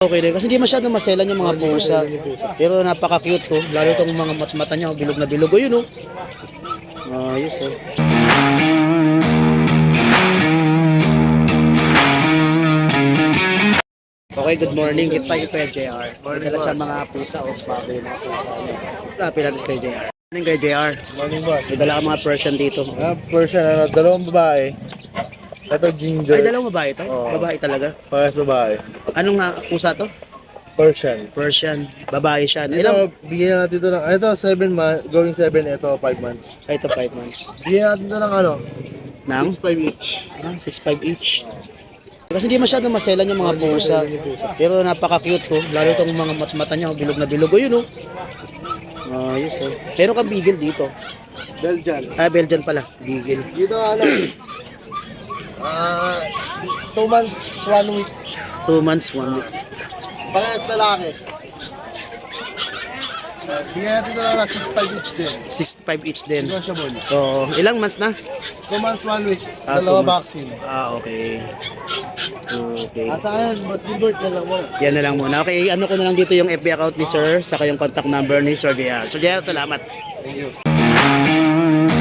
Okay din. Kasi hindi masyadong maselan yung mga pusa. Pero napaka-cute to. Lalo itong mga mata niya. Bilog na bilog. O yun o. Ayos o. Okay, good morning. Kita tayo kay JR. Dala siya mga pusa o bago yung mga pusa niya. Kapit natin kay JR. Morning kay JR. Morning boss. May dala ka mga Persian dito. Persian, dalawang babae. Ito ginger. Ay, dalawang babae to? Oo. Babae talaga. Parehas babae. Anong pusa to? Persian. Persian. Babae siya. Ito, Ilang? bigyan natin ito ng, ito 7 months, going 7, ito 5 months. Ito 5 months. Bigyan natin ito ng ano, Nang? 6.5 each. 6.5 each. Kasi hindi masyadong maselan yung mga pusa. Pero napaka-cute to. Lalo itong mga mata niya. Bilog na bilog. O yun o. Ayos o. Meron kang beagle dito. Belgian. Belgian pala. Beagle. Dito ano, 2 months, 1 week. 2 months, 1 week. Parehas lalaki. Bigyan natin ito ng 6.5 each din. 6.5 each din. Negotiable. Oo. Ilang months na? 2 months, 1 week. 2 Dalawa months. vaccine. Okay. Okay. Asa yan, mas Gilbert na lang mo. Yan na lang muna. Okay, ano ko na lang dito yung FB account ni Sir, saka yung contact number ni Sir JR. Sir JR, salamat. Thank you.